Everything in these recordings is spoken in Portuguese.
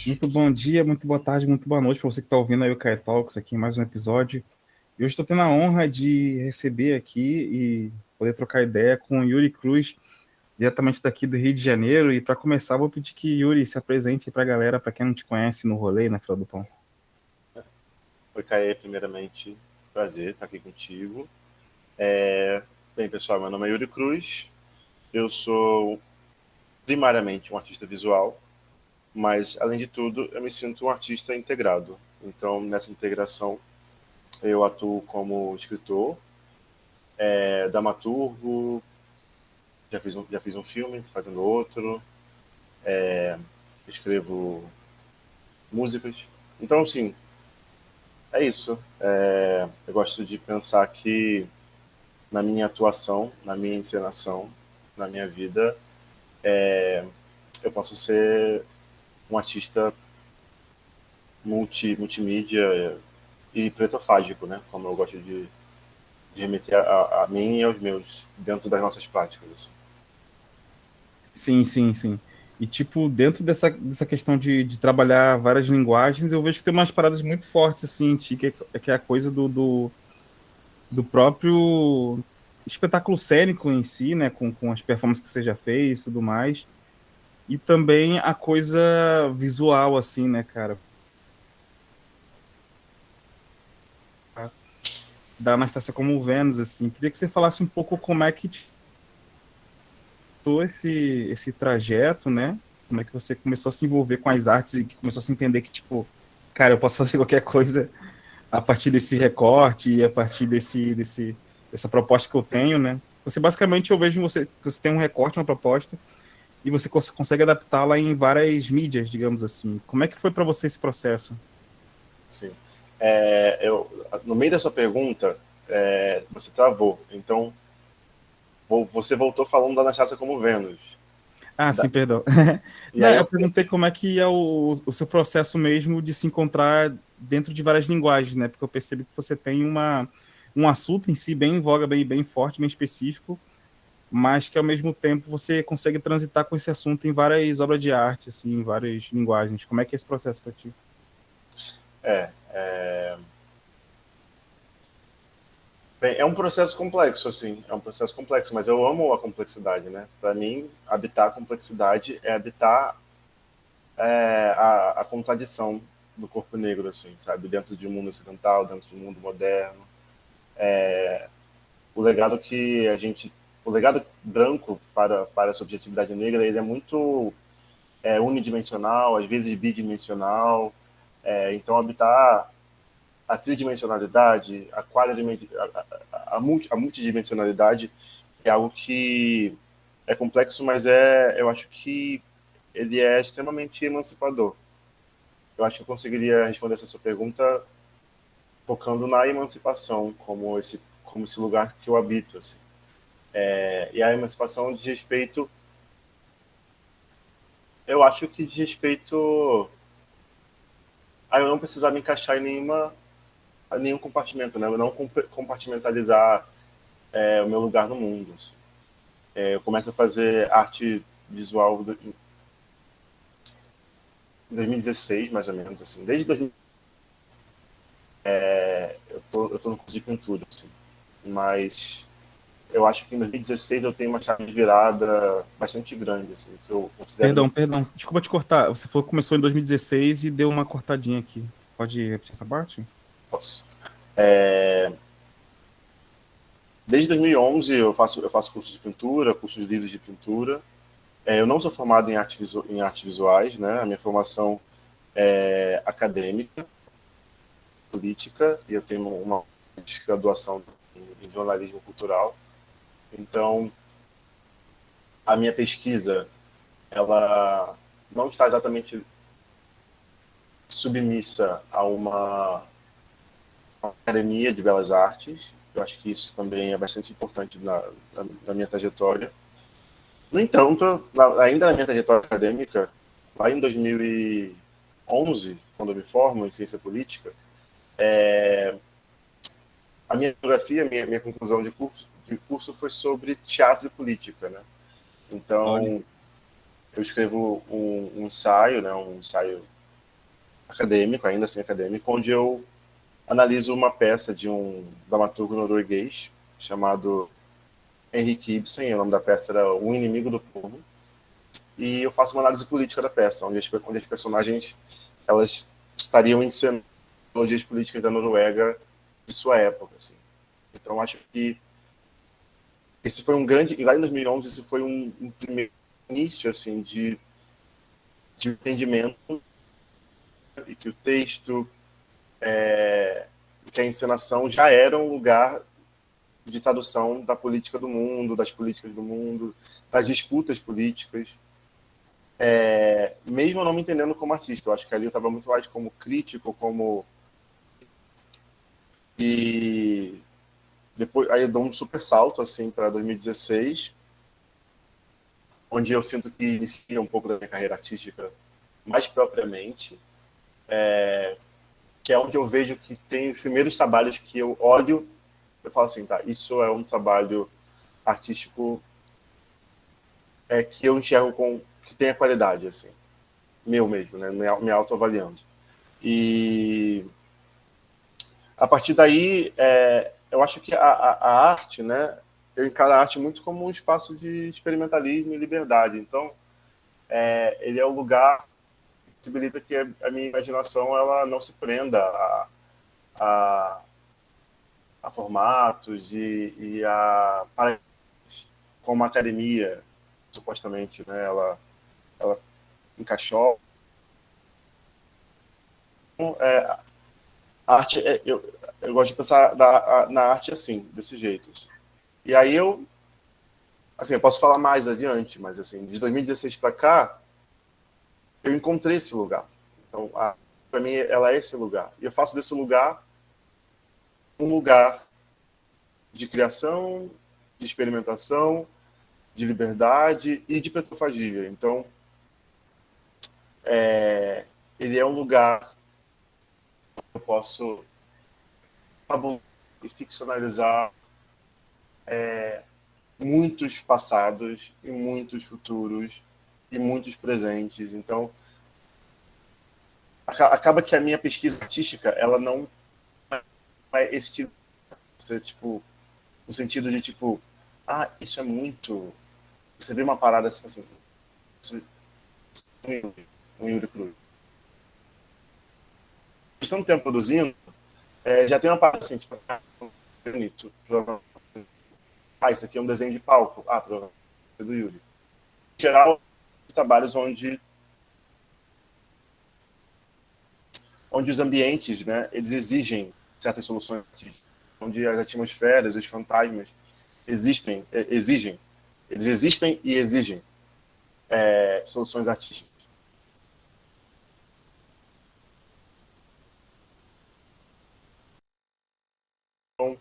Muito bom dia, muito boa tarde, muito boa noite para você que está ouvindo aí o Kai Talks aqui, em mais um episódio. E hoje estou tendo a honra de receber aqui e poder trocar ideia com o Yuri Cruz, diretamente daqui do Rio de Janeiro. E para começar, vou pedir que Yuri se apresente para a galera, para quem não te conhece no rolê, na Fila do Pão. Oi, Caê, primeiramente, prazer estar aqui contigo. Bem, pessoal, meu nome é Yuri Cruz, eu sou primariamente um artista visual, mas, além de tudo, eu me sinto um artista integrado. Então, nessa integração, eu atuo como escritor, dramaturgo, já fiz um filme, fazendo outro, escrevo músicas. Então, sim, é isso. Eu gosto de pensar que na minha atuação, na minha encenação, na minha vida, eu posso ser um artista multimídia e pretofágico, né? Como eu gosto de remeter a mim e aos meus, dentro das nossas práticas. Assim. Sim, sim, sim. E, tipo, dentro dessa questão de trabalhar várias linguagens, eu vejo que tem umas paradas muito fortes, assim, que é a coisa do próprio espetáculo cênico em si, né, com as performances que você já fez e tudo mais, e também a coisa visual, assim, né, cara, da Anastácia como Vênus, assim. Queria que você falasse um pouco como é que foi esse trajeto, né, como é que você começou a se envolver com as artes e que começou a se entender que, tipo, cara, eu posso fazer qualquer coisa a partir desse recorte e a partir dessa proposta que eu tenho, né? Você basicamente eu vejo você que você tem um recorte, uma proposta e você consegue adaptá-la em várias mídias, digamos assim. Como é que foi para você esse processo? Sim. No meio da sua pergunta, você travou. Então, você voltou falando da Anastasia como Vênus. Ah, Da, sim, perdão. e Não, aí eu perguntei como é que é o seu processo mesmo de se encontrar dentro de várias linguagens, né? Porque eu percebo que você tem um assunto em si bem em voga, bem forte, bem específico, mas que ao mesmo tempo você consegue transitar com esse assunto em várias obras de arte, assim, em várias linguagens. Como é que é esse processo para ti? é, é, Bem, é um processo complexo, assim, é um processo complexo, mas eu amo a complexidade, né? Para mim, habitar a complexidade é habitar a contradição do corpo negro, assim, sabe? Dentro de um mundo ocidental, dentro de um mundo moderno. O legado que a gente, o legado branco para a subjetividade negra, ele é muito unidimensional, às vezes bidimensional. Então, habitar a tridimensionalidade, a multidimensionalidade é algo que é complexo, mas eu acho que ele é extremamente emancipador. Eu acho que eu conseguiria responder essa sua pergunta focando na emancipação como esse lugar que eu habito, assim. E a emancipação de respeito, eu acho que de respeito a eu não precisar me encaixar nenhum compartimento, né? Eu não compartimentalizar o meu lugar no mundo. Assim. Eu começo a fazer arte visual em 2016, mais ou menos, assim. Desde 2000, eu tô no curso de pintura, assim. Mas eu acho que em 2016 eu tenho uma chave de virada bastante grande, assim, que eu considero Perdão, meu. perdão, desculpa te cortar. Você falou que começou em 2016 e deu uma cortadinha aqui. Pode repetir essa parte? Posso. Desde 2011 eu faço curso de pintura, cursos livres de pintura. Eu não sou formado em artes visuais, né? A minha formação é acadêmica, política, e eu tenho uma graduação em jornalismo cultural. Então, a minha pesquisa, ela não está exatamente submissa a uma academia de belas artes. Eu acho que isso também é bastante importante na minha trajetória. No entanto, ainda na minha trajetória acadêmica, lá em 2011, quando eu me formo em ciência política, a minha biografia, minha conclusão de curso foi sobre teatro e política, né? Olha, Então, eu escrevo um ensaio, né? Um ensaio acadêmico, ainda assim acadêmico, onde eu analiso uma peça de um dramaturgo norueguês chamado Henrik Ibsen. O nome da peça era O Inimigo do Povo, e eu faço uma análise política da peça, onde as personagens elas estariam encenando as políticas da Noruega de sua época, assim. Então acho que esse foi um grande, e lá em 2011 esse foi um primeiro início assim de entendimento, e que o texto, que a encenação já era um lugar de tradução da política do mundo, das políticas do mundo, das disputas políticas, mesmo eu não me entendendo como artista. Eu acho que ali eu estava muito mais como crítico, e depois aí eu dou um super salto assim para 2016, onde eu sinto que inicia um pouco da minha carreira artística mais propriamente, que é onde eu vejo que tem os primeiros trabalhos que eu olho, eu falo assim, tá, isso é um trabalho artístico que eu enxergo que tem a qualidade, assim, meu mesmo, né, me autoavaliando. E a partir daí, eu acho que a arte, né, eu encaro a arte muito como um espaço de experimentalismo e liberdade. Então, ele é o lugar que possibilita que a minha imaginação ela não se prenda a, a formatos e a como a academia, supostamente, né, ela encaixou. A arte, eu gosto de pensar na arte assim, desse jeito. Assim. E aí assim, eu posso falar mais adiante, mas assim, de 2016 para cá, eu encontrei esse lugar. Então, para mim, ela é esse lugar. E eu faço desse lugar um lugar de criação, de experimentação, de liberdade e de petrofagia. Então, ele é um lugar que eu posso fabular e ficcionalizar muitos passados e muitos futuros e muitos presentes. Então, acaba que a minha pesquisa artística, ela não é esse tipo, tipo, no sentido de tipo, isso é muito. Você vê uma parada assim, isso é um Yuri Cruz. Estando tempo produzindo, já tem uma parada assim, tipo, bonito. Isso aqui é um desenho de palco. Provavelmente é do Yuri. Em geral, trabalhos onde os ambientes, né, eles exigem certas soluções, onde as atmosferas, os fantasmas exigem, eles existem e exigem soluções artísticas. Então,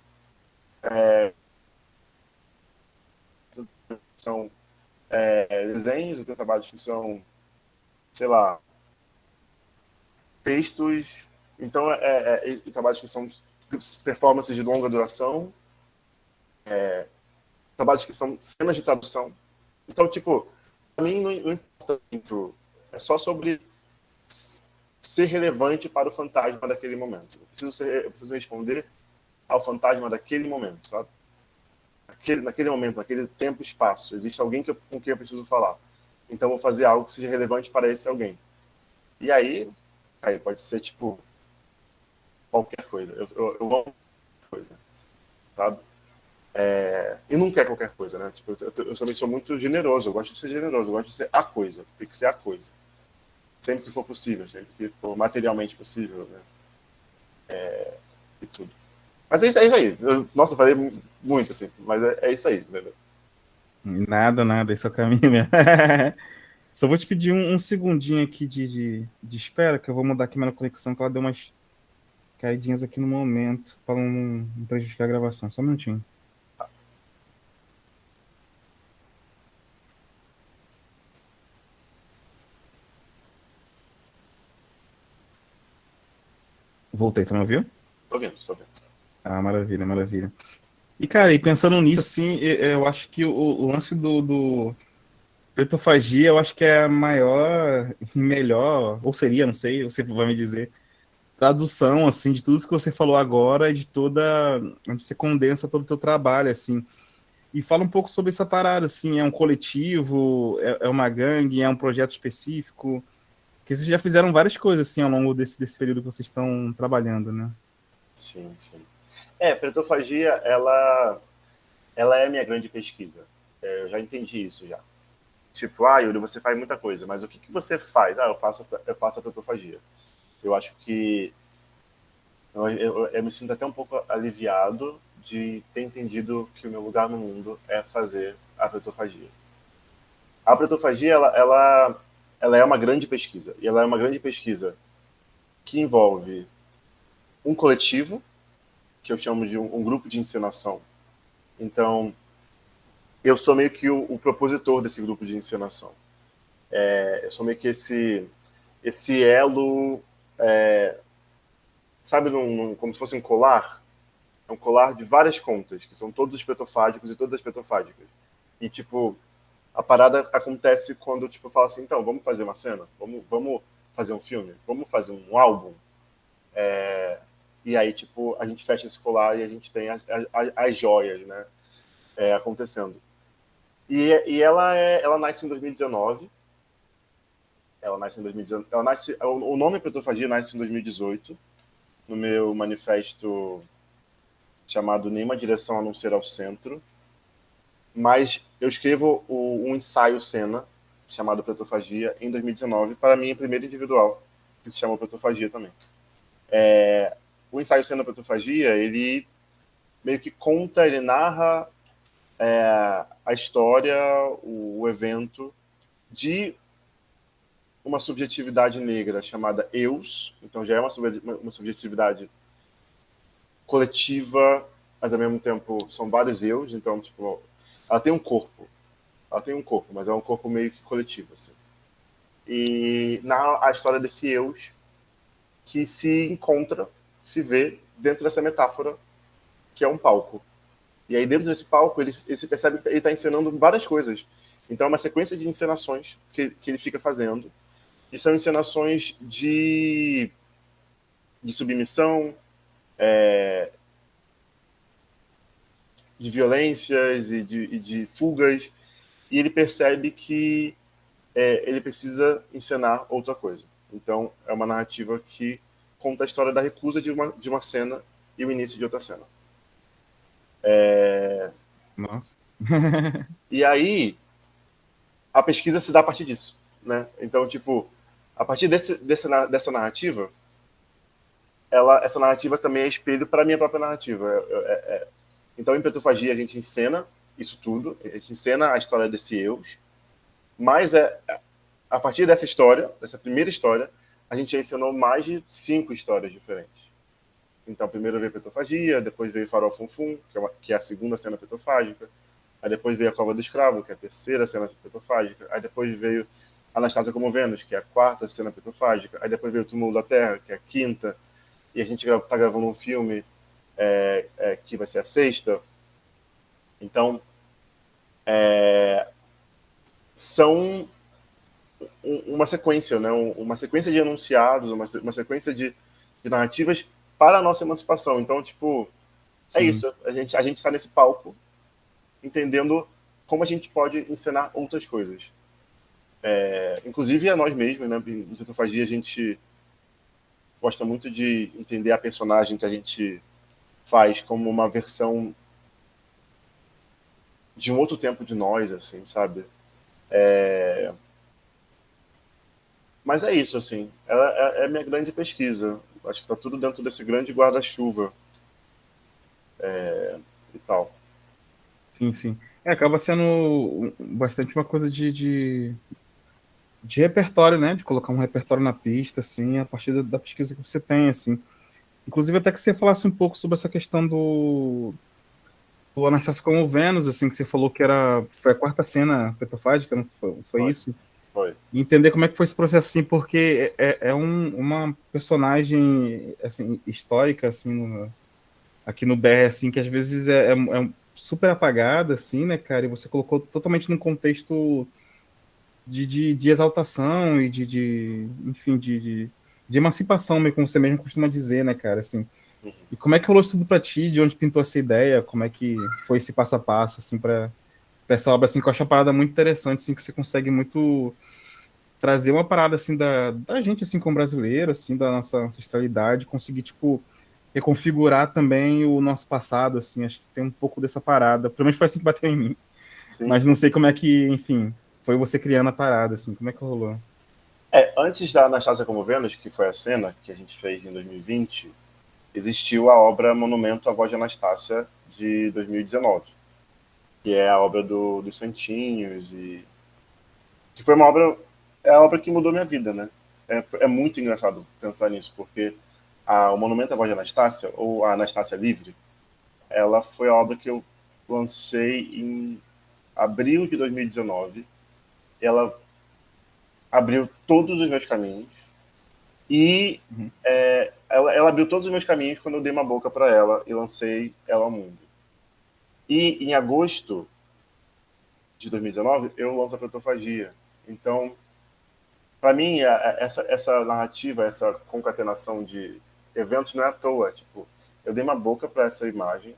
são desenhos, eu tenho trabalhos que são, sei lá, textos, então trabalhos que são performances de longa duração, trabalhos que são cenas de tradução. Então, tipo, para mim não importa muito, é só sobre ser relevante para o fantasma daquele momento. Eu preciso responder ao fantasma daquele momento, sabe? Naquele momento, naquele tempo e espaço, existe alguém com quem eu preciso falar. Então, eu vou fazer algo que seja relevante para esse alguém. E aí pode ser, tipo, qualquer coisa. Eu amo qualquer coisa, sabe? E não quer qualquer coisa, né? Tipo, eu também sou muito generoso, eu gosto de ser generoso, eu gosto de ser a coisa, tem que ser a coisa. Sempre que for possível, sempre que for materialmente possível, né? E tudo. Mas é isso aí. Nossa, eu falei muito, assim, mas é isso aí, entendeu? Nada, esse é o caminho mesmo. Só vou te pedir um segundinho aqui de espera, que eu vou mudar aqui minha conexão, que ela deu umas caidinhas aqui no momento, para não prejudicar a gravação. Só um minutinho. Voltei, tu não ouviu? Tô vendo. Maravilha, maravilha. E, cara, e pensando nisso, assim, eu acho que o lance Petofagia, eu acho que é a maior e melhor, ou seria, não sei, você vai me dizer, tradução, assim, de tudo isso que você falou agora, de toda, onde você condensa todo o teu trabalho, assim. E fala um pouco sobre essa parada, assim, é um coletivo, é uma gangue, é um projeto específico, que vocês já fizeram várias coisas, assim, ao longo desse período que vocês estão trabalhando, né? Sim, sim. Pretofagia, ela é a minha grande pesquisa. Eu já entendi isso já. Tipo, Yuri, você faz muita coisa, mas o que, que você faz? Eu faço a pretofagia. Eu acho que eu me sinto até um pouco aliviado de ter entendido que o meu lugar no mundo é fazer a pretofagia. A pretofagia, ela é uma grande pesquisa. E ela é uma grande pesquisa que envolve um coletivo, que eu chamo de um grupo de encenação. Então, eu sou meio que o propositor desse grupo de encenação. Eu sou meio que esse elo, sabe, como se fosse um colar? É um colar de várias contas, que são todos os petofágicos e todas as petofágicas. E, tipo, a parada acontece quando, tipo, fala assim, então, vamos fazer uma cena? Vamos fazer um filme? Vamos fazer um álbum? E aí, tipo, a gente fecha esse colar e a gente tem as joias, né, acontecendo. E ela nasce em 2019. Ela nasce em 2019. O nome Petofagia nasce em 2018, no meu manifesto chamado Nenhuma Direção a Não Ser ao Centro. Mas eu escrevo um ensaio cena chamado Petofagia em 2019 para a minha primeira individual, que se chama Petofagia também. O ensaio cena Petofagia, ele meio que conta, ele narra a história, o evento de uma subjetividade negra chamada Eus, então já é uma subjetividade coletiva, mas ao mesmo tempo são vários Eus, então tipo, ela tem um corpo, mas é um corpo meio que coletivo, assim. E narra a história desse Eus que se encontra, se vê dentro dessa metáfora que é um palco. E aí dentro desse palco ele se percebe que ele está encenando várias coisas. Então é uma sequência de encenações que ele fica fazendo. E são encenações de submissão, de violências e de fugas. E ele percebe que ele precisa encenar outra coisa. Então é uma narrativa que conta a história da recusa de uma cena e o início de outra cena. Nossa. E aí a pesquisa se dá a partir disso, né? Então, tipo, a partir dessa narrativa, essa narrativa também é espelho para a minha própria narrativa. Então, em Petofagia, a gente encena isso tudo, a gente encena a história desse Eus, mas a partir dessa história, dessa primeira história, a gente já ensinou mais de 5 histórias diferentes. Então, primeiro veio Petofagia, depois veio Farol Funfun, que é a segunda cena petofágica, aí depois veio a Cova do Escravo, que é a terceira cena petofágica, aí depois veio Anastasia como Vênus, que é a quarta cena petofágica, aí depois veio o Túmulo da Terra, que é a quinta, e a gente está gravando um filme que vai ser a sexta. Então, são uma sequência, né? Uma sequência de enunciados, uma sequência de narrativas para a nossa emancipação. Então, tipo, é Sim. isso. A gente está nesse palco entendendo como a gente pode encenar outras coisas. Inclusive a nós mesmos, né? Em Petofagia, a gente gosta muito de entender a personagem que a gente faz como uma versão de um outro tempo de nós, assim, sabe? Mas é isso, assim. Ela é minha grande pesquisa. Acho que está tudo dentro desse grande guarda-chuva e tal. Sim, sim. Acaba sendo bastante uma coisa de repertório, né? De colocar um repertório na pista, assim, a partir da pesquisa que você tem, assim. Inclusive, até que você falasse um pouco sobre essa questão do Anastácio como Vênus, assim, que você falou que foi a quarta cena petofágica, não foi Foi, isso? foi. E entender como é que foi esse processo, assim, porque é uma personagem, assim, histórica, assim, aqui no BR, assim, que às vezes super apagada, assim, né, cara? E você colocou totalmente num contexto de exaltação e enfim, de emancipação, meio como você mesmo costuma dizer, né, cara, assim. E como é que rolou isso tudo pra ti? De onde pintou essa ideia? Como é que foi esse passo a passo, assim, pra essa obra, assim, que eu acho uma parada muito interessante, assim, que você consegue muito trazer uma parada, assim, da gente, assim, como brasileiro, assim, da nossa ancestralidade, conseguir, tipo, reconfigurar também o nosso passado, assim, acho que tem um pouco dessa parada, pelo menos foi assim que bateu em mim, Sim, mas não sim. sei como é que, enfim, foi você criando a parada, assim, como é que rolou? Antes da Anastasia como Vênus, que foi a cena que a gente fez em 2020, existiu a obra Monumento à Voz de Anastácia, de 2019, que é a obra dos Santinhos, e que foi uma obra, é a obra que mudou minha vida, né? É muito engraçado pensar nisso, porque o Monumento à Voz de Anastácia, ou a Anastácia Livre, ela foi a obra que eu lancei em abril de 2019. Ela abriu todos os meus caminhos e Uhum. ela abriu todos os meus caminhos quando eu dei uma boca para ela e lancei ela ao mundo. E em agosto de 2019 eu lanço a Protofagia. Então, para mim, essa narrativa, essa concatenação de eventos não é à toa. Tipo, eu dei uma boca para essa imagem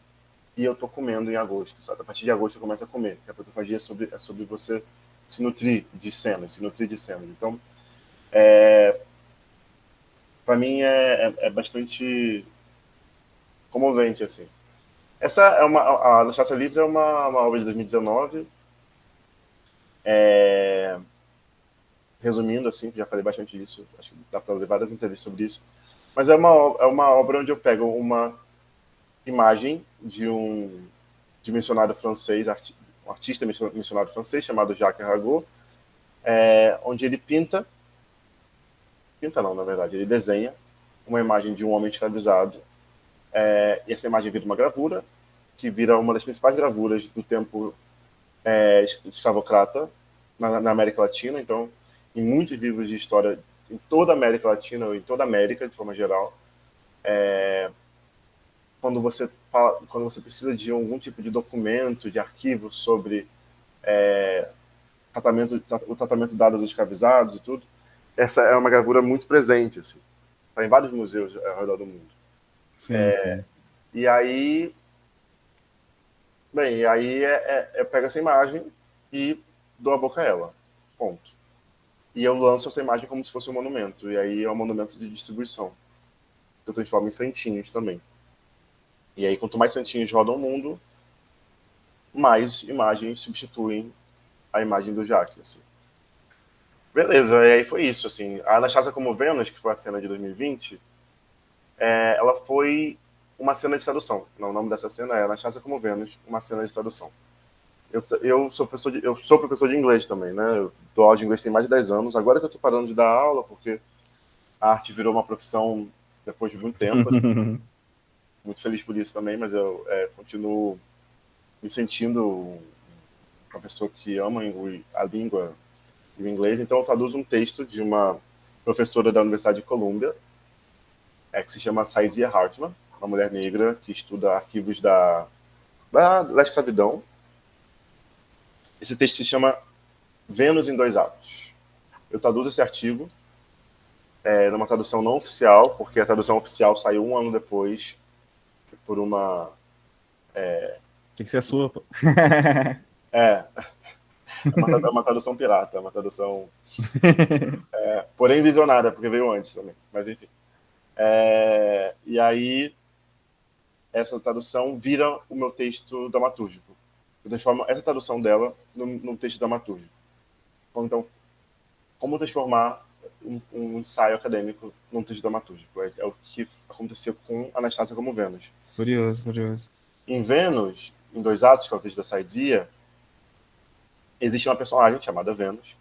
e eu tô comendo em agosto, sabe? A partir de agosto eu começo a comer. A protofagia é sobre você se nutrir de cenas, se nutrir de cenas. Então, para mim é bastante comovente, assim. Essa é a Anastasia Livre é uma obra de 2019. É, resumindo, assim, já falei bastante disso, acho que dá para ler várias entrevistas sobre isso. Mas é uma obra onde eu pego uma imagem de missionário francês, um artista missionário francês chamado Jacques Arago, onde ele pinta não, na verdade, ele desenha uma imagem de um homem escravizado, e essa imagem vira uma gravura, que vira uma das principais gravuras do tempo escravocrata na América Latina. Então, em muitos livros de história, em toda a América Latina, ou em toda a América, de forma geral, quando você precisa de algum tipo de documento, de arquivo sobre o tratamento dado aos escravizados e tudo, essa é uma gravura muito presente, assim. Está em vários museus ao redor do mundo. Sim, sim. E aí, eu pego essa imagem e dou a boca a ela. Ponto. E eu lanço essa imagem como se fosse um monumento. E aí é um monumento de distribuição. Eu transformo em santinhos também. E aí, quanto mais santinhos rodam o mundo, mais imagens substituem a imagem do Jaque, assim. Beleza, e aí foi isso, assim. A Anastasia como Vênus, que foi a cena de 2020, ela foi uma cena de tradução. Não, o nome dessa cena é Anastasia como Vênus, uma cena de tradução. Eu sou professor de inglês também, né? Eu dou aula de inglês tem mais de 10 anos. Agora que eu estou parando de dar aula, porque a arte virou uma profissão depois de muito tempo. Assim, muito feliz por isso também, mas eu continuo me sentindo um professor que ama a língua e o inglês. Então eu traduzo um texto de uma professora da Universidade de Columbia, que se chama Saidia Hartman, uma mulher negra que estuda arquivos da escravidão. Esse texto se chama Vênus em Dois Atos. Eu traduzo esse artigo numa tradução não oficial, porque a tradução oficial saiu um ano depois, por uma. Tinha que ser a sua, pô. É, é uma tradução pirata, é uma tradução. Porém visionária, porque veio antes também. Mas enfim. E aí, essa tradução vira o meu texto dramatúrgico. Eu transformo essa tradução dela num texto dramatúrgico. Então, como transformar um ensaio acadêmico num texto dramatúrgico? É o que aconteceu com Anastasia como Vênus. Curioso, curioso. Em Vênus, em Dois Atos, que é o texto da Saidia, existe uma personagem chamada Vênus,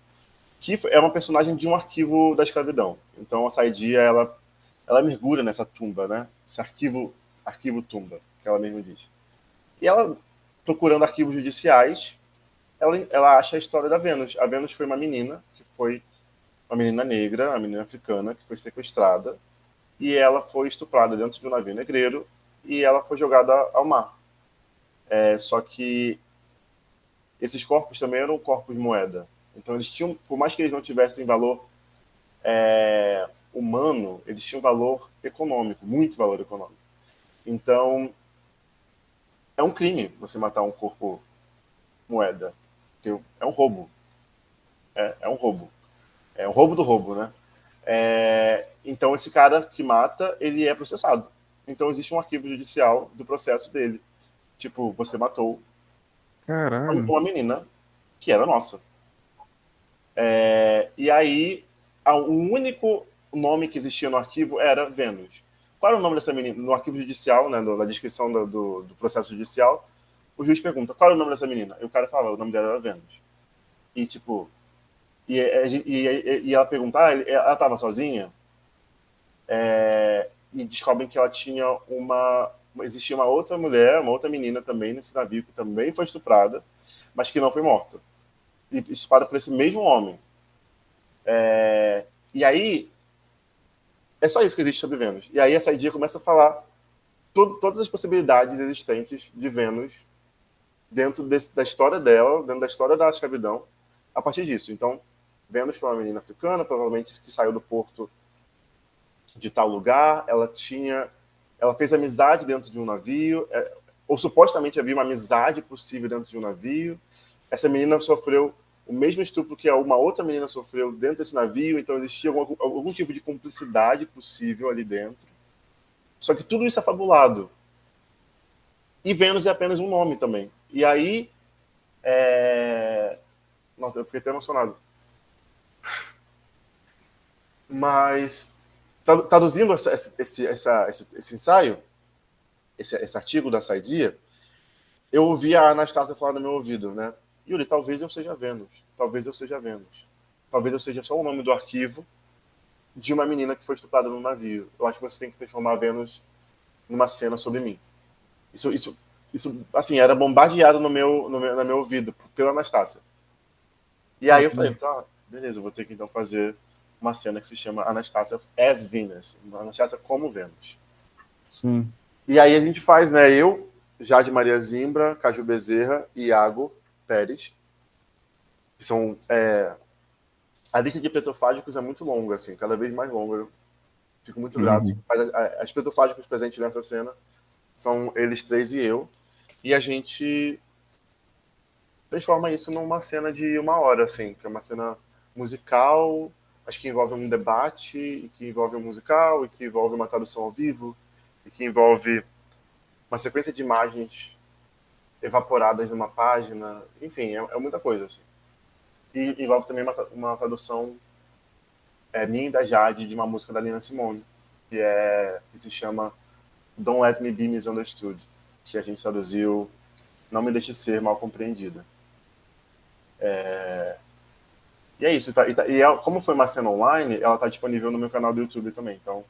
que é uma personagem de um arquivo da escravidão. Então a Saidia, ela mergulha nessa tumba, né? Esse arquivo tumba, que ela mesma diz. E ela, procurando arquivos judiciais, ela acha a história da Vênus. A Vênus foi uma menina, que foi uma menina negra, uma menina africana, que foi sequestrada, e ela foi estuprada dentro de um navio negreiro, e ela foi jogada ao mar. Só que esses corpos também eram corpos moeda. Então eles tinham, por mais que eles não tivessem valor humano, eles tinham valor econômico, muito valor econômico. Então é um crime você matar um corpo moeda, porque é um roubo, é um roubo, é um roubo do roubo, né? Então esse cara que mata, ele é processado. Então existe um arquivo judicial do processo dele. Tipo, você matou Caralho. uma menina que era nossa. E aí, o único nome que existia no arquivo era Vênus. Qual era o nome dessa menina? No arquivo judicial, né, na descrição do processo judicial, o juiz pergunta, qual era o nome dessa menina? E o cara fala, o nome dela era Vênus. E, tipo, e ela pergunta, ela estava sozinha? E descobrem que ela tinha existia uma outra mulher, uma outra menina também nesse navio, que também foi estuprada, mas que não foi morta. E isso para por esse mesmo homem. E aí, é só isso que existe sobre Vênus. E aí essa ideia começa a falar todas as possibilidades existentes de Vênus dentro da história dela, dentro da história da escravidão, a partir disso. Então, Vênus foi uma menina africana, provavelmente que saiu do porto de tal lugar, ela fez amizade dentro de um navio, ou supostamente havia uma amizade possível dentro de um navio. Essa menina sofreu o mesmo estupro que uma outra menina sofreu dentro desse navio, então existia algum tipo de cumplicidade possível ali dentro. Só que tudo isso é fabulado. E Vênus é apenas um nome também. E aí, nossa, eu fiquei até emocionado. Mas, traduzindo esse ensaio, esse artigo da Saidia, eu ouvi a Anastácia falar no meu ouvido, né? Yuri, talvez eu seja Vênus. Talvez eu seja Vênus. Talvez eu seja só o nome do arquivo de uma menina que foi estuprada no navio. Eu acho que você tem que transformar Vênus numa cena sobre mim. Isso assim, era bombardeado no meu ouvido pela Anastácia. E aí eu falei, tá, beleza, eu vou ter que então fazer uma cena que se chama Anastácia as Venus, Anastácia como Vênus. Sim. E aí a gente faz, né, eu, Jade Maria Zimbra, Caju Bezerra e Iago Pérez, que são... a lista de petrofágicos é muito longa, assim, cada vez mais longa. Eu fico muito grato. Mas as petrofágicos presentes nessa cena são eles três e eu. E a gente transforma isso numa cena de 1 hora, assim, que é uma cena musical, acho que envolve um debate, e que envolve um musical, e que envolve uma tradução ao vivo, e que envolve uma sequência de imagens evaporadas numa página, enfim, é muita coisa, assim. E envolve também uma tradução minha e da Jade de uma música da Nina Simone, que se chama Don't Let Me Be Misunderstood, que a gente traduziu Não Me Deixe Ser Mal Compreendida. E é isso. Como foi uma cena online, ela está disponível no meu canal do YouTube também. Então,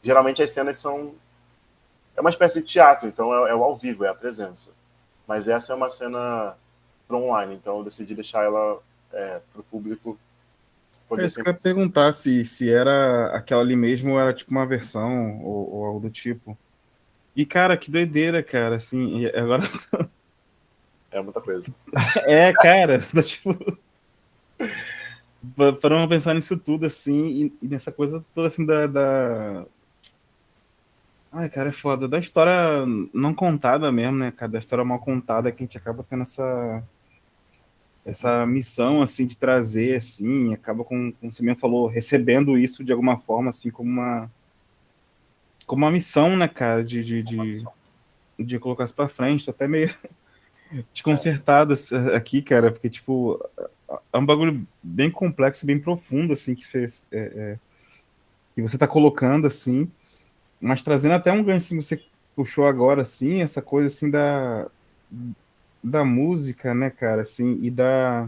geralmente as cenas são... É uma espécie de teatro, então é o ao vivo, é a presença. Mas essa é uma cena para online, então eu decidi deixar ela para o público poder Isso que sempre... eu ia perguntar se era aquela ali mesmo ou era tipo uma versão ou algo do tipo. E, cara, que doideira, cara, assim, e agora... É muita coisa. Cara, tá, tipo, para não pensar nisso tudo, assim, e nessa coisa toda, assim, Ai, cara, é foda. Da história não contada mesmo, né, cara? Da história mal contada que a gente acaba tendo essa missão, assim, de trazer, assim, acaba como você mesmo falou, recebendo isso de alguma forma, assim, como uma missão, né, cara, de colocar isso pra frente. Tô até meio desconcertado aqui, cara, porque, tipo, é um bagulho bem complexo, bem profundo, assim, que você tá colocando, assim, mas trazendo até um gancho, assim, você puxou agora, assim, essa coisa, assim, da música, né, cara, assim, e da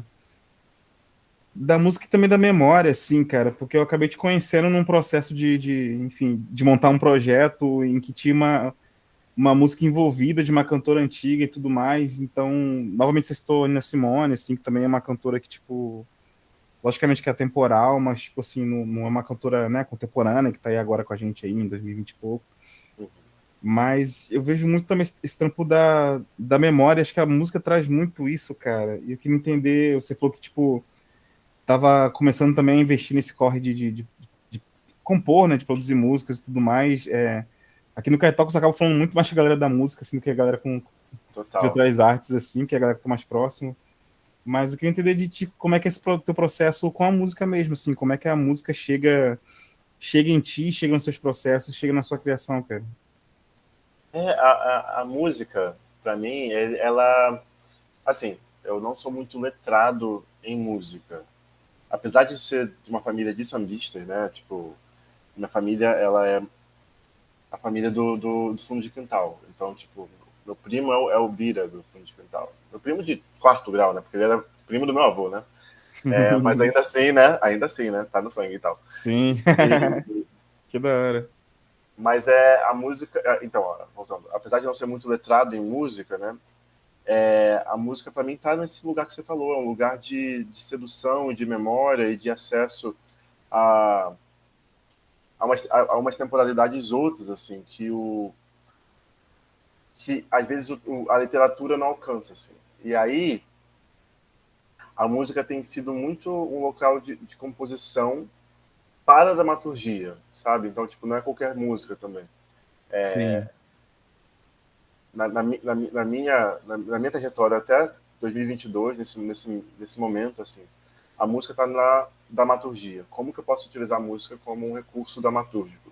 música e também da memória, assim, cara, porque eu acabei te conhecendo num processo enfim, de montar um projeto em que tinha uma música envolvida de uma cantora antiga e tudo mais, então, novamente você citou a Nina Simone, assim, que também é uma cantora que, tipo, logicamente que é atemporal, mas, tipo assim, não é uma cantora, né, contemporânea, que tá aí agora com a gente aí, em 2020 e pouco, mas eu vejo muito também esse trampo da memória, acho que a música traz muito isso, cara, e eu queria entender, você falou que, tipo, tava começando também a investir nesse corre de compor, né, de produzir músicas e tudo mais. Aqui no Caetal você acaba falando muito mais com a galera da música, assim, do que a galera de Total. outras artes, assim, que é a galera que tá mais próximo. Mas eu queria entender de ti como é que é esse teu processo com a música mesmo, assim, como é que a música chega em ti, chega nos seus processos, chega na sua criação, cara. A música, para mim, ela, assim, eu não sou muito letrado em música. Apesar de ser de uma família de sambistas, né? Tipo, minha família, ela é a família do fundo de quintal. Então, tipo, meu primo é o Bira do fundo de quintal. Meu primo de quarto grau, né? Porque ele era primo do meu avô, né? Mas ainda assim, né? Ainda assim, né? Tá no sangue e tal. Sim, E, que da hora. mas a música. Então, ó, voltando. Apesar de não ser muito letrado em música, né? A música para mim tá nesse lugar que você falou, é um lugar de sedução, de memória e de acesso a, a umas temporalidades outras, assim, que às vezes a literatura não alcança, assim. E aí a música tem sido muito um local de composição para a dramaturgia, sabe? Então, tipo, não é qualquer música também. Sim. Na minha trajetória até 2022, nesse momento, assim, a música está na dramaturgia. Como que eu posso utilizar a música como um recurso dramatúrgico?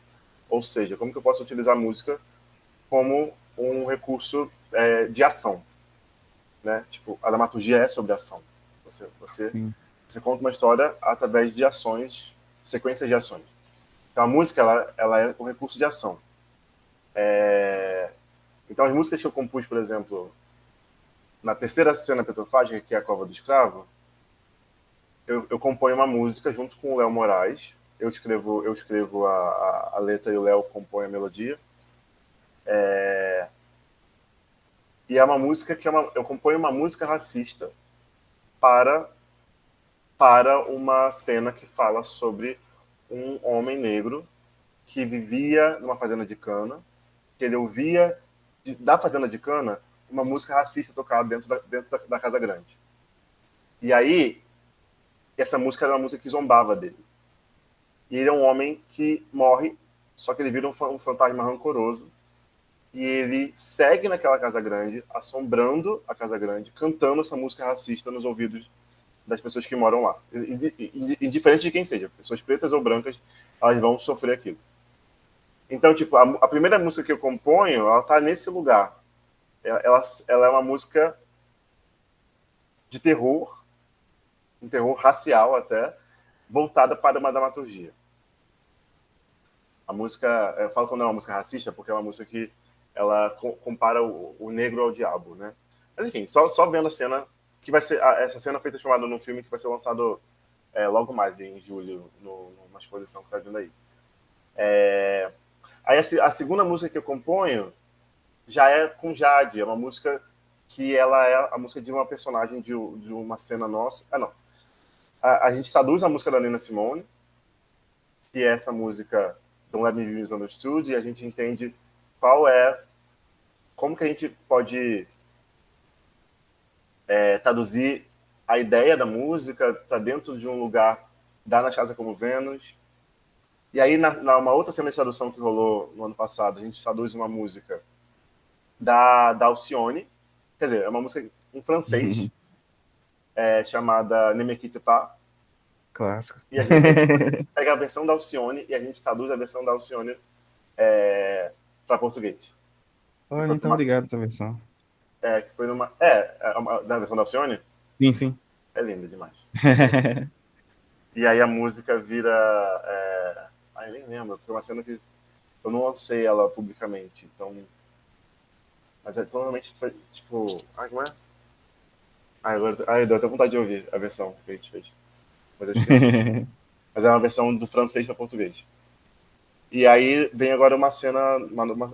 Ou seja, como que eu posso utilizar a música como um recurso de ação, né? Tipo, a dramaturgia é sobre ação. Você, você, Sim. você conta uma história através de ações, sequências de ações. Então a música ela é um recurso de ação. Então as músicas que eu compus, por exemplo, na terceira cena petrofágica, que é a Cova do Escravo, eu componho uma música junto com o Léo Moraes. Eu escrevo a letra e o Léo compõe a melodia. E é uma música eu componho uma música racista para uma cena que fala sobre um homem negro que vivia numa fazenda de cana, que ele ouvia da fazenda de cana uma música racista tocada dentro da Casa Grande. E aí, essa música era uma música que zombava dele. E ele é um homem que morre, só que ele vira um fantasma rancoroso. E ele segue naquela Casa Grande, assombrando a Casa Grande, cantando essa música racista nos ouvidos das pessoas que moram lá. Indiferente de quem seja, pessoas pretas ou brancas, elas vão sofrer aquilo. Então, tipo, a primeira música que eu componho, ela tá nesse lugar. Ela é uma música de terror, um terror racial até, voltada para uma dramaturgia. A música, eu falo que não é uma música racista, porque é uma música que ela compara o negro ao diabo, né? Mas enfim, só vendo a cena, que vai ser, essa cena foi transformada num filme que vai ser lançado logo mais, em julho, numa exposição que está vindo aí. Aí a segunda música que eu componho já é com Jade, é uma música que ela é a música de uma personagem de uma cena nossa. Não. A gente traduz a música da Nina Simone, que é essa música Don't Let Me Be Misunderstood, e a gente entende como que a gente pode traduzir a ideia da música para dentro de um lugar da Anastasia como Vênus. E aí, uma outra cena de tradução que rolou no ano passado, a gente traduz uma música da Alcione, quer dizer, é uma música em francês, chamada Ne me quitte pas, Clássico. e a gente pega a versão da Alcione e a gente traduz a versão da Alcione para português. E Olha, foi então obrigado essa versão. da versão da Alcione, Sim, sim. é linda demais. E aí a música vira. Eu nem lembro, porque é uma cena que eu não lancei ela publicamente. Então. Mas provavelmente foi tipo. Como é? Eu deu até vontade de ouvir a versão que a gente fez. Mas eu esqueci. Mas é uma versão do francês para português. E aí vem agora uma cena,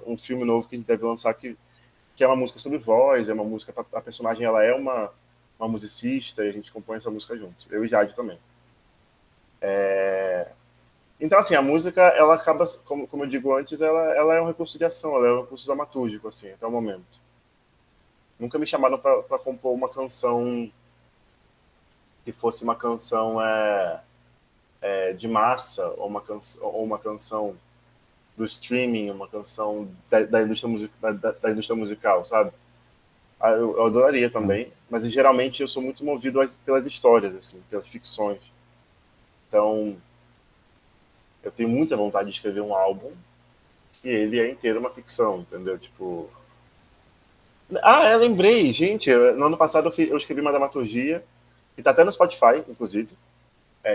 um filme novo que a gente deve lançar que é uma música sobre voz, é uma música. A personagem ela é uma musicista e a gente compõe essa música junto. Eu e Jade também. Então, assim, a música, ela acaba, como eu digo antes, ela é um recurso de ação, ela é um recurso dramatúrgico, assim, até o momento. Nunca me chamaram para compor uma canção que fosse uma canção de massa, ou uma canção do streaming, uma canção da indústria, da indústria musical, sabe? Eu adoraria também, mas geralmente eu sou muito movido pelas histórias, assim, pelas ficções. Então, eu tenho muita vontade de escrever um álbum que ele é inteiro uma ficção, entendeu? Tipo... lembrei, gente, no ano passado eu escrevi uma dramaturgia, que tá até no Spotify, inclusive,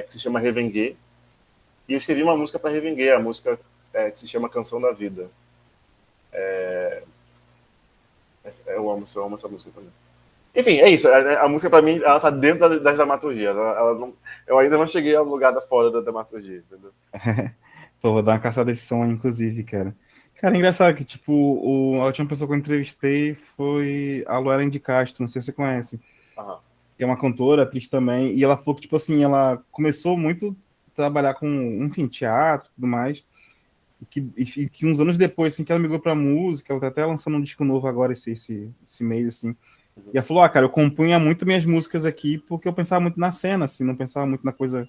que se chama Revenguer, e eu escrevi uma música para Revenguer, a música que se chama Canção da Vida. Eu amo essa música também. Enfim, é isso. A música, pra mim, ela tá dentro das dramaturgias. Eu ainda não cheguei ao lugar da fora da dramaturgia, entendeu? Pô, vou dar uma caçada desse som, inclusive, cara. Cara, é engraçado que, tipo, a última pessoa que eu entrevistei foi a Luela de Castro, não sei se você conhece, Aham. que é uma cantora, atriz também, e ela falou que, tipo assim, ela começou muito a trabalhar com, enfim, teatro e tudo mais, e que uns anos depois, assim, que ela migrou pra música, ela tá até lançando um disco novo agora, esse mês, assim, e ela falou, cara, eu compunha muito minhas músicas aqui porque eu pensava muito na cena, assim, não pensava muito na coisa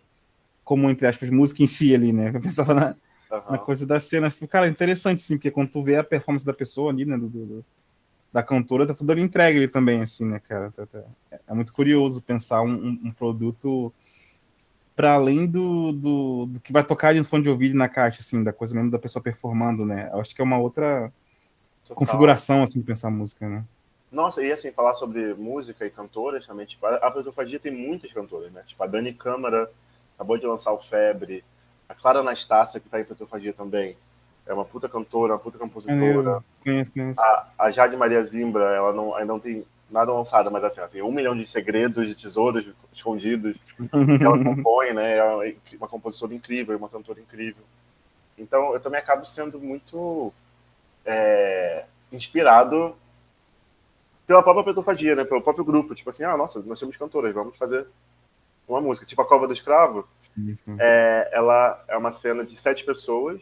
como, entre aspas, música em si ali, né? Eu pensava na Aham. coisa da cena. Cara, interessante, sim, porque quando tu vê a performance da pessoa ali, né, da cantora, tá tudo ali entregue ali também, assim, né, cara? É muito curioso pensar um produto para além do que vai tocar ali no fone de ouvido e na caixa, assim, da coisa mesmo da pessoa performando, né? Eu acho que é uma outra Total. configuração, assim, de pensar a música, né? Nossa, e assim, falar sobre música e cantoras também, tipo, a Petrofagia tem muitas cantoras, né? Tipo, a Dani Câmara acabou de lançar o Febre, a Clara Anastácia, que tá em Petrofagia também, é uma puta cantora, uma puta compositora. Maneiro, conheço. A Jade Maria Zimbra, ela ainda não tem nada lançado, mas assim, ela tem 1 milhão de segredos, de tesouros escondidos, que ela compõe, né? É uma compositora incrível, uma cantora incrível. Então, eu também acabo sendo muito inspirado pela própria Petrofagia, né? Pelo próprio grupo. Tipo assim, nossa, nós temos cantoras, vamos fazer uma música. Tipo, a Cova do Escravo, Sim, sim. ela é uma cena de 7 pessoas,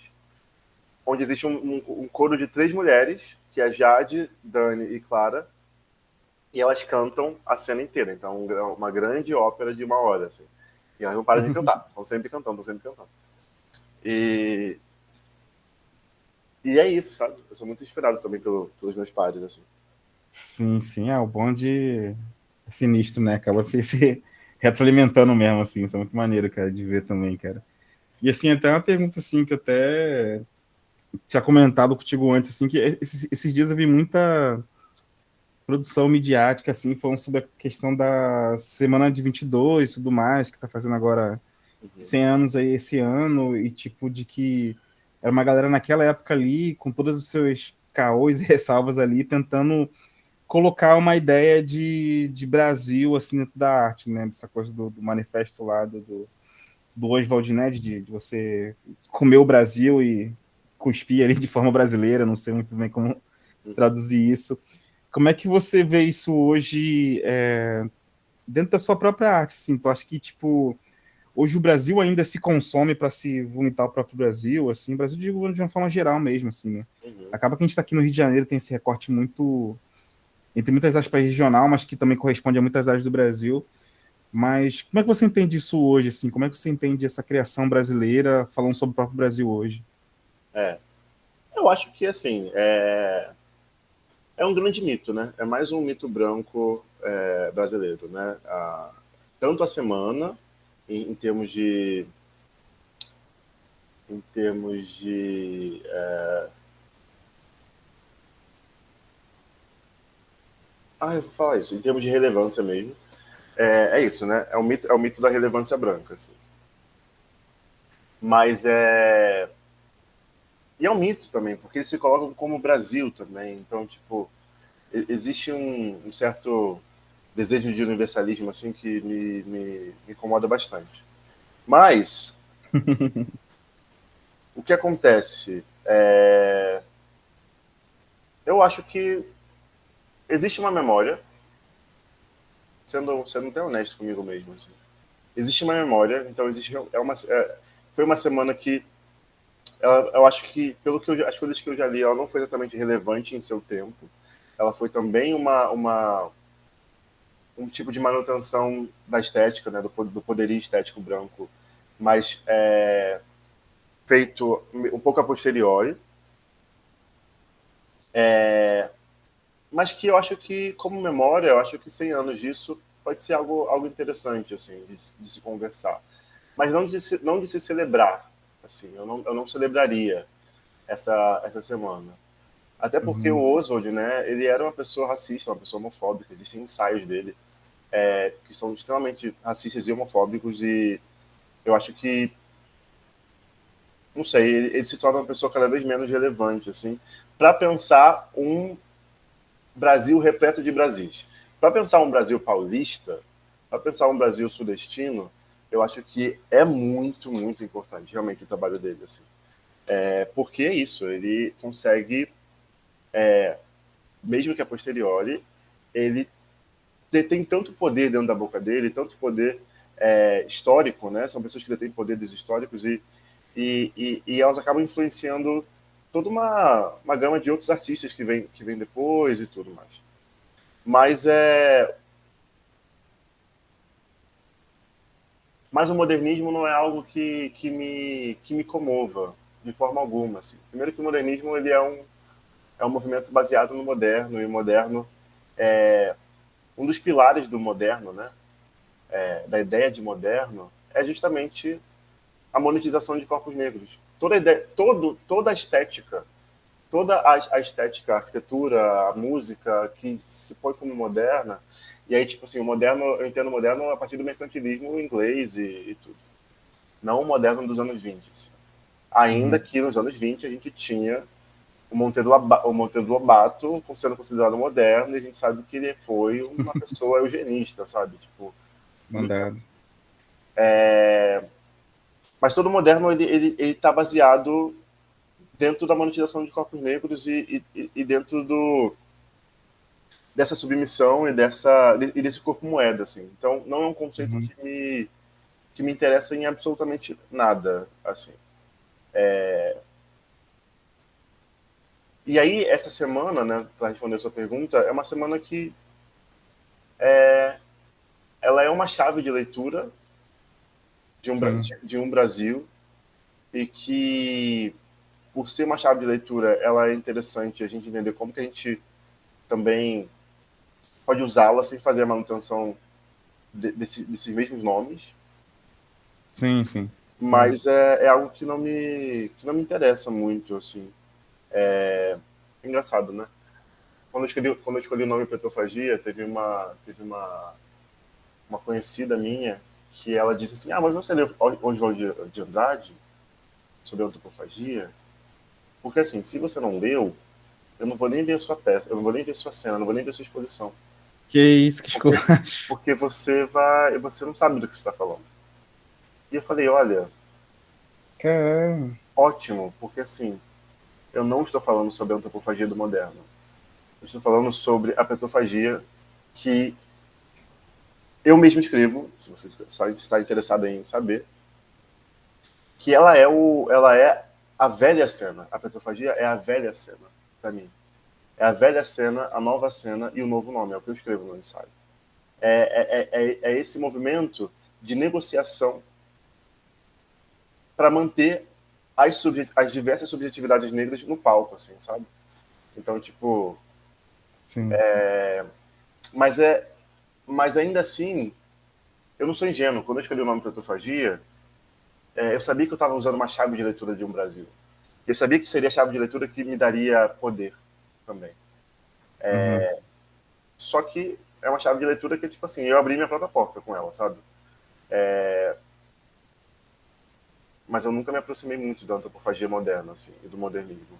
onde existe um coro de 3 mulheres, que é Jade, Dani e Clara, e elas cantam a cena inteira. Então, uma grande ópera de 1 hora, assim. E elas não param de cantar, estão sempre cantando, estão sempre cantando. E, e é isso, sabe? Eu sou muito inspirado também pelos meus pares, assim. Sim, sim, o bonde é sinistro, né? Acaba se retroalimentando mesmo, assim. Isso é muito maneiro, cara, de ver também, cara. E assim, até uma pergunta assim que eu até tinha comentado contigo antes, assim, que esses dias eu vi muita produção midiática, assim, falando sobre a questão da Semana de 22 e tudo mais, que tá fazendo agora Uhum. 100 anos aí esse ano, e tipo, de que era uma galera naquela época ali, com todos os seus caôs e ressalvas ali, tentando colocar uma ideia de Brasil, assim, dentro da arte, né, dessa coisa do manifesto lá do Oswald, né, de você comer o Brasil e cuspir ali de forma brasileira, não sei muito bem como Uhum. traduzir isso. Como é que você vê isso hoje dentro da sua própria arte? Assim, tu acha que, tipo, hoje o Brasil ainda se consome para se vomitar o próprio Brasil, assim, o Brasil digo de uma forma geral mesmo, assim, né? Uhum. Acaba que a gente está aqui no Rio de Janeiro, tem esse recorte muito, entre muitas aspas, regional, mas que também corresponde a muitas áreas do Brasil. Mas como é que você entende isso hoje, assim? Como é que você entende essa criação brasileira falando sobre o próprio Brasil hoje? É. Eu acho que, assim, é um grande mito, né? É mais um mito branco brasileiro, né? Tanto a semana, em termos de... Em termos de... eu vou falar isso. Em termos de relevância mesmo. É isso, né? É o mito da relevância branca, assim. Mas é... E é um mito também, porque eles se colocam como Brasil também. Então, tipo, existe um certo desejo de universalismo, assim, que me incomoda bastante. Mas, o que acontece? Eu acho que existe uma memória, sendo até honesto comigo mesmo, assim. Existe uma memória, então foi uma semana que eu acho que, as coisas que eu já li, ela não foi exatamente relevante em seu tempo. Ela foi também um tipo de manutenção da estética, né, do poderio estético branco, mas feito um pouco a posteriori, mas que eu acho que, como memória, eu acho que 100 anos disso pode ser algo interessante, assim, de se conversar. Mas não de se celebrar, assim, eu não celebraria essa semana. Até porque o Uhum. Oswald, né, ele era uma pessoa racista, uma pessoa homofóbica, existem ensaios dele que são extremamente racistas e homofóbicos, e eu acho que, não sei, ele se torna uma pessoa cada vez menos relevante, assim, para pensar um Brasil repleto de Brasis. Para pensar um Brasil paulista, para pensar um Brasil sudestino, eu acho que é muito, muito importante, realmente, o trabalho dele, assim. Porque é isso, ele consegue, mesmo que a posteriori, ele tem tanto poder dentro da boca dele, tanto poder histórico, né? São pessoas que detêm poderes históricos e elas acabam influenciando toda uma gama de outros artistas que vem depois e tudo mais. Mas mas o modernismo não é algo que me comova de forma alguma. Assim. Primeiro que o modernismo ele é um movimento baseado no moderno, e o moderno é um dos pilares do moderno, né? Da ideia de moderno, é justamente a monetização de corpos negros. Toda a ideia, toda a estética, toda a estética, a arquitetura, a música que se põe como moderna, e aí, tipo assim, o moderno, eu entendo o moderno a partir do mercantilismo inglês e tudo. Não o moderno dos anos 20. Assim. Ainda Uhum. que nos anos 20 a gente tinha o Monteiro Lobato sendo considerado moderno, e a gente sabe que ele foi uma pessoa eugenista, sabe? Tipo, Mandado. mas todo moderno ele tá baseado dentro da monetização de corpos negros e dentro dessa submissão e desse corpo moeda, assim. Então, não é um conceito Uhum. que me interessa em absolutamente nada, assim. E aí, essa semana, né, para responder a sua pergunta, é uma semana que ela é uma chave de leitura Sim. de um Brasil e que, por ser uma chave de leitura, ela é interessante a gente entender como que a gente também pode usá-la sem fazer a manutenção desses mesmos nomes, Sim, sim. É. mas é algo que não me interessa muito, assim. É engraçado, né? Quando eu escolhi o nome Petrofagia, uma conhecida minha que ela disse assim, mas você leu Oswald de Andrade sobre a antropofagia? Porque assim, se você não leu, eu não vou nem ver a sua peça, eu não vou nem ver a sua cena, eu não vou nem ver a sua exposição. Que isso, que Porque, esculacho. porque você não sabe do que você está falando. E eu falei, olha, Caramba. ótimo, porque assim, eu não estou falando sobre a antropofagia do moderno. Eu estou falando sobre a petrofagia que eu mesmo escrevo, se você está interessado em saber, que ela é a velha cena. A petrofagia é a velha cena, para mim. É a velha cena, a nova cena e o novo nome, é o que eu escrevo no ensaio. É esse movimento de negociação para manter as diversas subjetividades negras no palco, assim, sabe? Então, tipo, Sim. mas mas ainda assim, eu não sou ingênuo. Quando eu escolhi o nome Petrofagia, eu sabia que eu estava usando uma chave de leitura de um Brasil. Eu sabia que seria a chave de leitura que me daria poder também. Uhum. Só que é uma chave de leitura que, tipo assim, eu abri minha própria porta com ela, sabe? Mas eu nunca me aproximei muito da antropofagia moderna, assim, e do modernismo.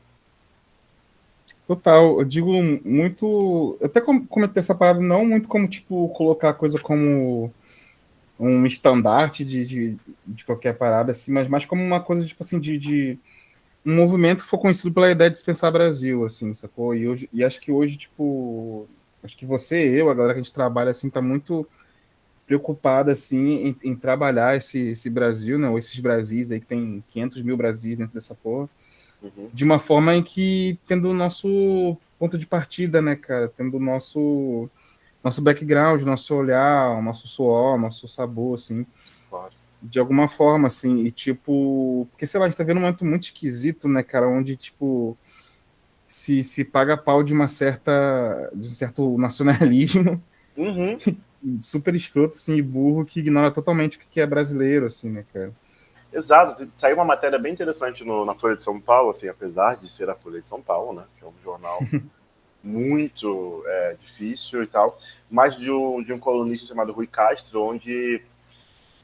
Total, eu digo muito. Eu até comentei essa parada não muito como, tipo, colocar a coisa como um estandarte de qualquer parada, assim, mas mais como uma coisa, tipo assim, de um movimento que foi conhecido pela ideia de dispensar Brasil, assim, sacou? E acho que hoje, tipo, acho que você, eu, a galera que a gente trabalha, assim, tá muito preocupada, assim, em trabalhar esse Brasil, né, ou esses Brasis aí, que tem 500 mil Brasis dentro dessa porra, Uhum. de uma forma em que, tendo o nosso ponto de partida, né, cara, tendo o nosso nosso background, nosso olhar, nosso suor, nosso sabor, assim, Claro. de alguma forma, assim, e tipo, porque sei lá, a gente tá vendo um momento muito esquisito, né, cara, onde, tipo, se paga pau de um certo nacionalismo Uhum. super escroto, assim, e burro, que ignora totalmente o que é brasileiro, assim, né, cara? Exato. Saiu uma matéria bem interessante na Folha de São Paulo, assim, apesar de ser a Folha de São Paulo, né, que é um jornal muito difícil e tal, mas de um colunista chamado Rui Castro, onde,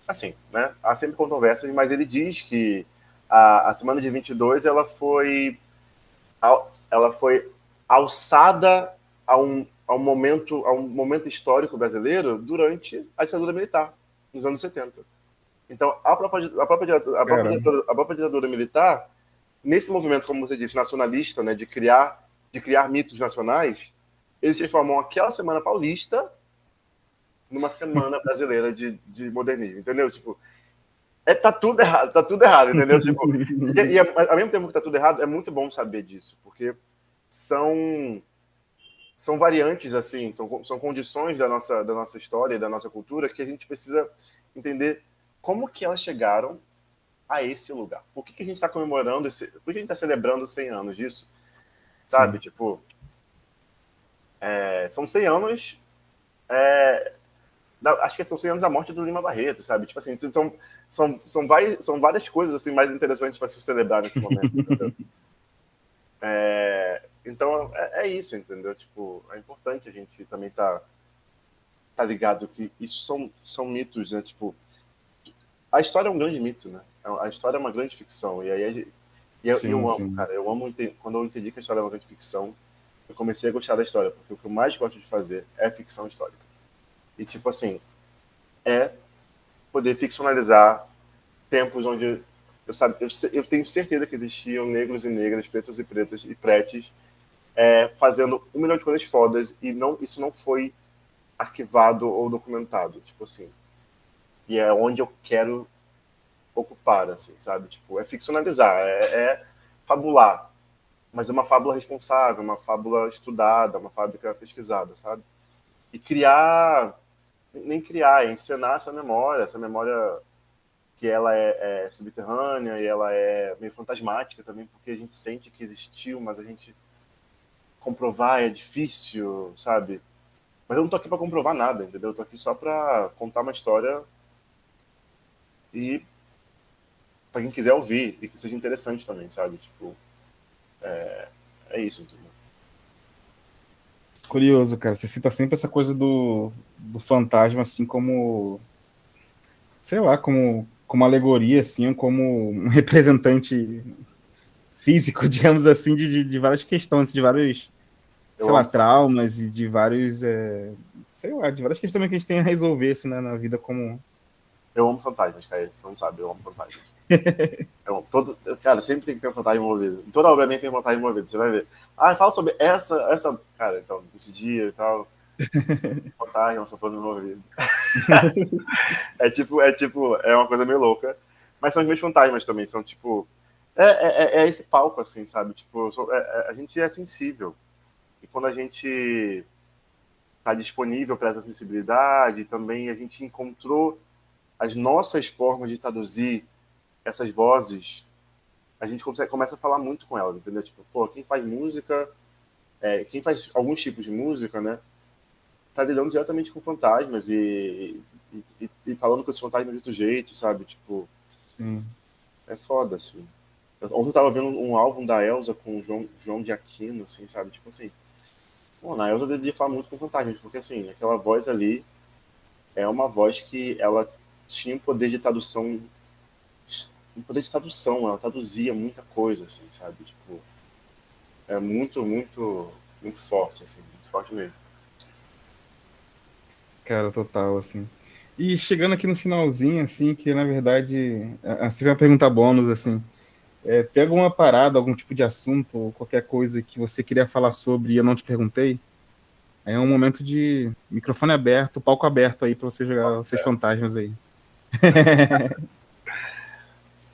assim, né, há sempre controvérsias, mas ele diz que a semana de 22 ela foi alçada a um momento histórico brasileiro durante a ditadura militar, nos anos 70. Então, a própria ditadura militar, nesse movimento, como você disse, nacionalista, né, de criar mitos nacionais, eles transformam aquela Semana Paulista numa Semana Brasileira de modernismo, entendeu? Tipo, tá tudo errado, entendeu? Tipo, e ao mesmo tempo que tá tudo errado, é muito bom saber disso, porque são são variantes, assim, são condições da nossa história e da nossa cultura que a gente precisa entender como que elas chegaram a esse lugar. Por que a gente está comemorando por que a gente está celebrando 100 anos disso? Sabe? Sim. Tipo, são 100 anos, é, acho que são 100 anos da morte do Lima Barreto, sabe? Tipo assim, são várias coisas assim mais interessantes para se celebrar nesse momento, entendeu? Então, é isso, entendeu? Tipo, é importante a gente também tá ligado que isso são mitos, né? Tipo, a história é um grande mito, né? A história é uma grande ficção. E aí eu Sim, amo, sim. cara. Eu amo quando eu entendi que a história é uma grande ficção, eu comecei a gostar da história, porque o que eu mais gosto de fazer é ficção histórica. E, tipo assim, é poder ficcionalizar tempos onde eu tenho certeza que existiam negros e negras, pretos e pretas e pretes fazendo um milhão de coisas fodas e isso não foi arquivado ou documentado, tipo assim. E é onde eu quero ocupar, assim, sabe? Tipo, é ficcionalizar, é fabular, mas é uma fábula responsável, uma fábula estudada, uma fábrica pesquisada, sabe? E criar, nem criar, é encenar essa memória que ela é subterrânea e ela é meio fantasmática também, porque a gente sente que existiu, mas a gente comprovar é difícil, sabe? Mas eu não tô aqui para comprovar nada, entendeu? Eu tô aqui só para contar uma história e para quem quiser ouvir e que seja interessante também, sabe? Tipo, é isso, entendeu? Curioso, cara. Você cita sempre essa coisa do fantasma, assim, como, sei lá, como alegoria, assim, como um representante físico, digamos assim, de várias questões, de vários, sei Eu lá, amo, traumas e de vários, sei lá, de várias questões também que a gente tem a resolver, assim, na vida como... eu amo fantasmas, cara. Você não sabe, eu amo fantasmas. Cara, sempre tem que ter um fantasma envolvido. Em toda obra minha tem um fantasma envolvido, você vai ver. Ah, fala sobre essa. Cara, então, esse dia e tal, fantasma, só fantasma envolvido. É uma coisa meio louca. Mas são os meus fantasmas também, são tipo. É esse palco, assim, sabe? Tipo, a gente é sensível. E quando a gente está disponível para essa sensibilidade, também a gente encontrou as nossas formas de traduzir essas vozes, a gente começa a falar muito com elas, entendeu? Tipo, pô, quem faz música, quem faz alguns tipos de música, né, tá lidando diretamente com fantasmas e falando com esses fantasmas de outro jeito, sabe? Tipo, Sim. é foda, assim. Ontem eu tava vendo um álbum da Elza com o João de Aquino, assim, sabe? Tipo assim, pô, na Elza devia falar muito com fantasmas, porque assim, aquela voz ali é uma voz que ela tinha um poder de tradução, ela traduzia muita coisa, assim, sabe? Tipo, é muito, muito, muito forte, assim, muito forte mesmo. Cara, total, assim. E chegando aqui no finalzinho, assim, que na verdade, assim, uma pergunta bônus, assim, tem alguma parada, algum tipo de assunto, ou qualquer coisa que você queria falar sobre e eu não te perguntei? Aí é um momento de microfone aberto, palco aberto aí pra você jogar os seus fantasmas aí.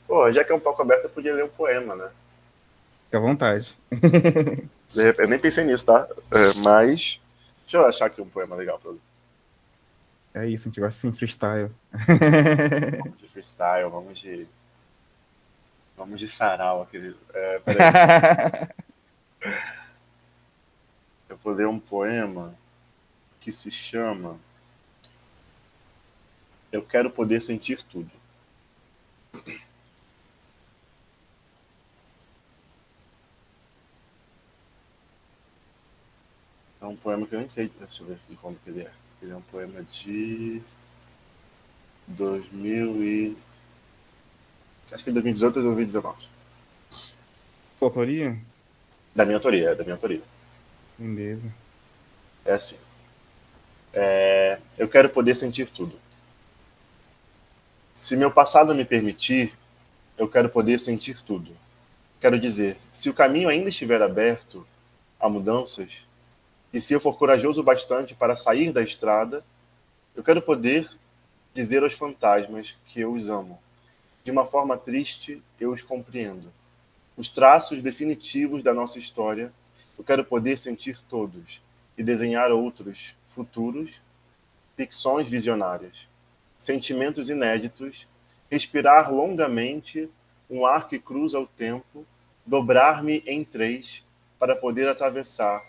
Pô, já que é um palco aberto, eu podia ler um poema, né? Fica à vontade. De repente, eu nem pensei nisso, tá? Mas Deixa eu achar aqui um poema legal pra você. É isso, a gente gosta assim, freestyle. Vamos de freestyle, vamos de sarau, querido. Peraí, eu vou ler um poema que se chama Eu Quero Poder Sentir Tudo. É um poema que eu nem sei, deixa eu ver de quando que ele é. Ele é um poema de 2000 e... acho que é 2018 ou 2019. Sua autoria? Da minha autoria, é da minha autoria. Beleza. É assim. Eu quero poder sentir tudo. Se meu passado me permitir, eu quero poder sentir tudo. Quero dizer, se o caminho ainda estiver aberto a mudanças, e se eu for corajoso bastante para sair da estrada, eu quero poder dizer aos fantasmas que eu os amo. De uma forma triste, eu os compreendo. Os traços definitivos da nossa história, eu quero poder sentir todos e desenhar outros futuros, ficções visionárias, sentimentos inéditos, respirar longamente um ar que cruza o tempo, dobrar-me em três para poder atravessar,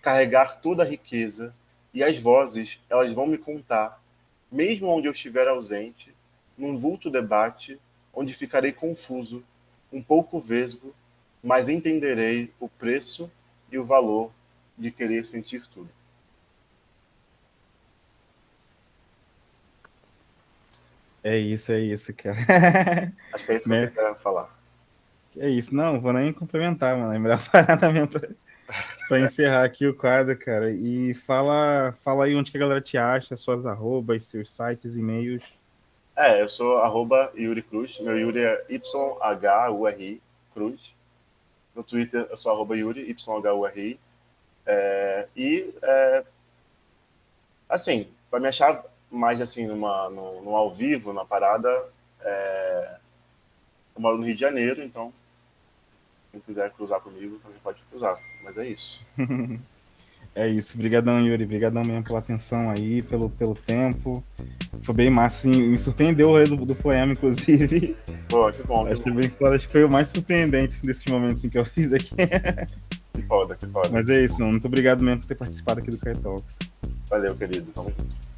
carregar toda a riqueza, e as vozes, elas vão me contar, mesmo onde eu estiver ausente, num vulto debate, onde ficarei confuso, um pouco vesgo, mas entenderei o preço e o valor de querer sentir tudo. É isso, cara. Acho que é isso que eu Né? queria falar. É isso. Não, vou nem complementar, mano. É melhor parar também pra encerrar aqui o quadro, cara. E fala aí onde que a galera te acha, suas arrobas, seus sites, e-mails. Eu sou Yuri Cruz. Meu Yuri é YHURI Cruz. No Twitter eu sou Yuri, YHURI. Assim, para me achar mais assim no ao vivo, na parada, eu moro no Rio de Janeiro, então quem quiser cruzar comigo também pode cruzar. Mas é isso. É isso. Obrigadão, Yuri. Obrigadão mesmo pela atenção aí, pelo tempo. Foi bem massa, assim. Me surpreendeu o rolê do poema, inclusive. Pô, que bom, que Acho que, bom. bem foda. Acho que foi o mais surpreendente assim, desses momentos assim, que eu fiz aqui. Que foda, que foda. Mas é isso, mano. Muito obrigado mesmo por ter participado aqui do Kai Talks. Valeu, querido. Tamo junto.